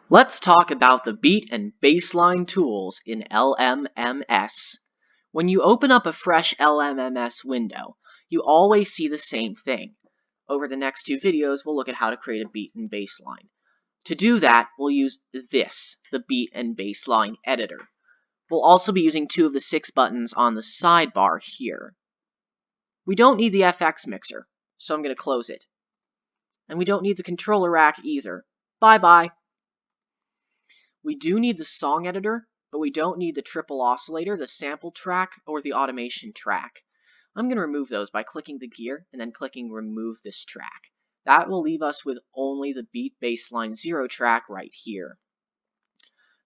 Let's talk about the beat and bassline tools in LMMS. When you open up a fresh LMMS window, you always see the same thing. Over the next two videos, we'll look at how to create a beat and bassline. To do that, we'll use this, the beat and bassline editor. We'll also be using 2 of the 6 buttons on the sidebar here. We don't need the FX mixer, so I'm going to close it. And we don't need the controller rack either. Bye-bye. We do need the song editor, but we don't need the triple oscillator, the sample track, or the automation track. I'm going to remove those by clicking the gear and then clicking remove this track. That will leave us with only the beat bassline 0 track right here.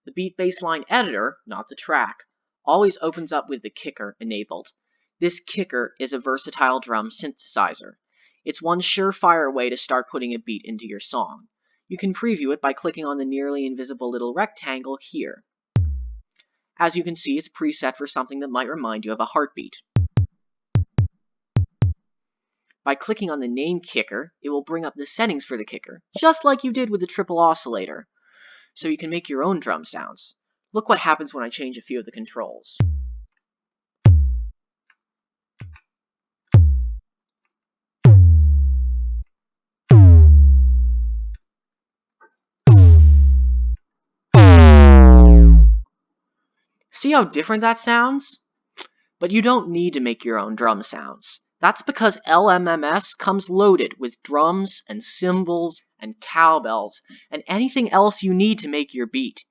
The beat bassline editor, not the track, always opens up with the kicker enabled. This kicker is a versatile drum synthesizer. It's one surefire way to start putting a beat into your song. You can preview it by clicking on the nearly invisible little rectangle here. As you can see, it's preset for something that might remind you of a heartbeat. By clicking on the name kicker, it will bring up the settings for the kicker, just like you did with the triple oscillator. So you can make your own drum sounds. Look what happens when I change a few of the controls. See how different that sounds? But you don't need to make your own drum sounds. That's because LMMS comes loaded with drums and cymbals and cowbells and anything else you need to make your beat.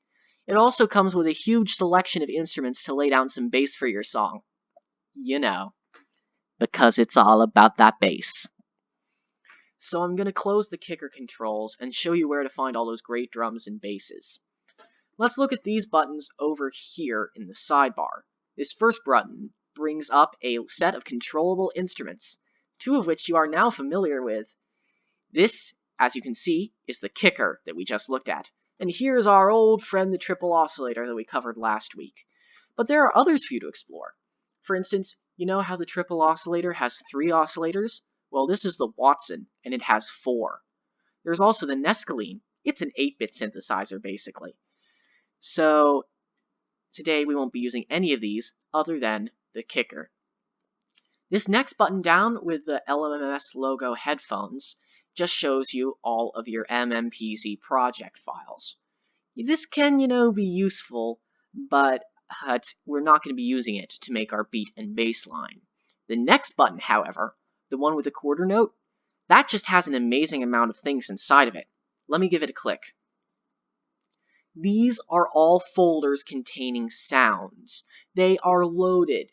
It also comes with a huge selection of instruments to lay down some bass for your song. You know, because it's all about that bass. So I'm going to close the kicker controls and show you where to find all those great drums and basses. Let's look at these buttons over here in the sidebar. This first button brings up a set of controllable instruments, 2 of which you are now familiar with. This, as you can see, is the kicker that we just looked at. And here's our old friend, the triple oscillator that we covered last week. But there are others for you to explore. For instance, you know how the triple oscillator has 3 oscillators? Well, this is the Watson, and it has 4. There's also the Nescaline. It's an 8-bit synthesizer, basically. So today we won't be using any of these other than the kicker. This next button down with the LMMS logo headphones just shows you all of your MMPZ project files. This can, be useful, but we're not going to be using it to make our beat and bassline. The next button, however, the one with the quarter note, that just has an amazing amount of things inside of it. Let me give it a click. These are all folders containing sounds. They are loaded.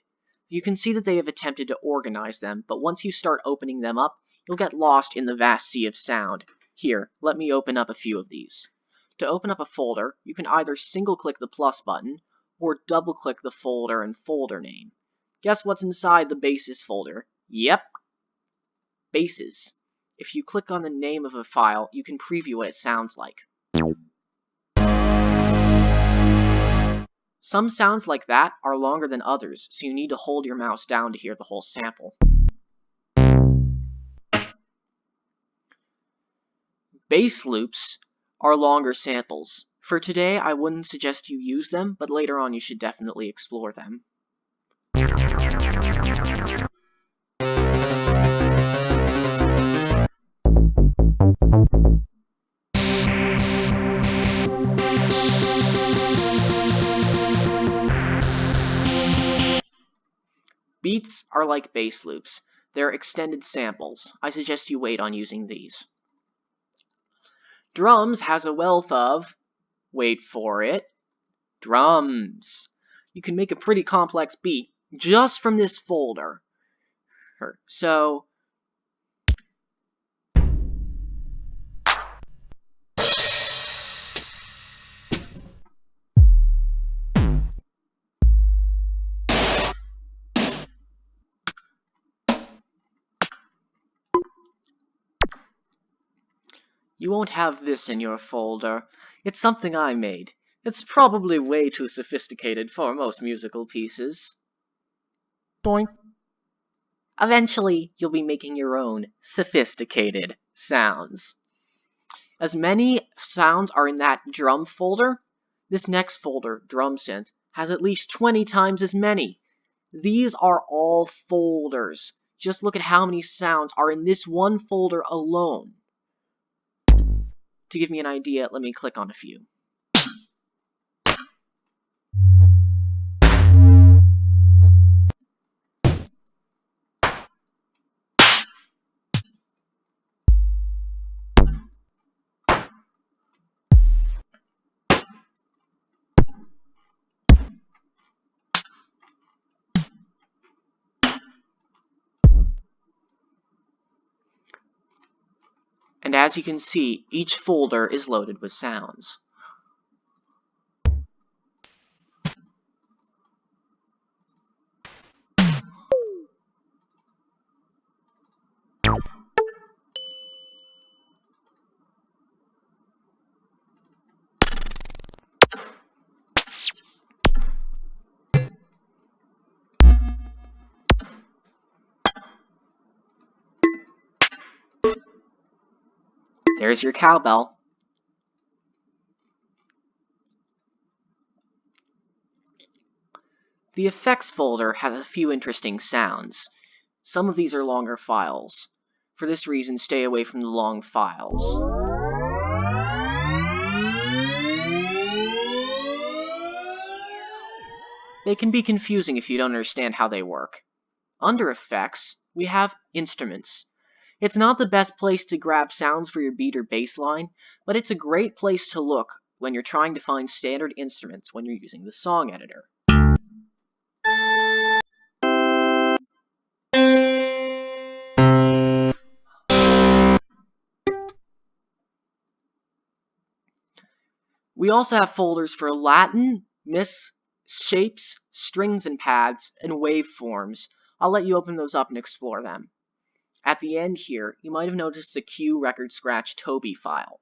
You can see that they have attempted to organize them, but once you start opening them up, you'll get lost in the vast sea of sound. Here, let me open up a few of these. To open up a folder, you can either single-click the plus button, or double-click the folder and folder name. Guess what's inside the basses folder? Yep, basses. If you click on the name of a file, you can preview what it sounds like. Some sounds like that are longer than others, so you need to hold your mouse down to hear the whole sample. Bass loops are longer samples. For today, I wouldn't suggest you use them, but later on you should definitely explore them. Beats are like bass loops. They're extended samples. I suggest you wait on using these. Drums has a wealth of, wait for it, drums. You can make a pretty complex beat just from this folder. So, you won't have this in your folder. It's something I made. It's probably way too sophisticated for most musical pieces. Doink. Eventually, you'll be making your own sophisticated sounds. As many sounds are in that drum folder, this next folder, drum synth, has at least 20 times as many. These are all folders. Just look at how many sounds are in this one folder alone. To give me an idea, let me click on a few. And as you can see, each folder is loaded with sounds. There's your cowbell. The effects folder has a few interesting sounds. Some of these are longer files. For this reason, stay away from the long files. They can be confusing if you don't understand how they work. Under Effects, we have Instruments. It's not the best place to grab sounds for your beat or bass line, but it's a great place to look when you're trying to find standard instruments when you're using the song editor. We also have folders for Latin, MIS, shapes, strings and pads, and waveforms. I'll let you open those up and explore them. At the end here, you might have noticed a Q record scratch Toby file.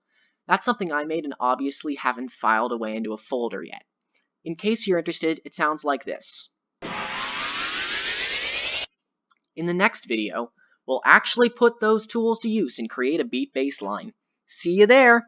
That's something I made and obviously haven't filed away into a folder yet. In case you're interested, it sounds like this. In the next video, we'll actually put those tools to use and create a beat bass line. See you there!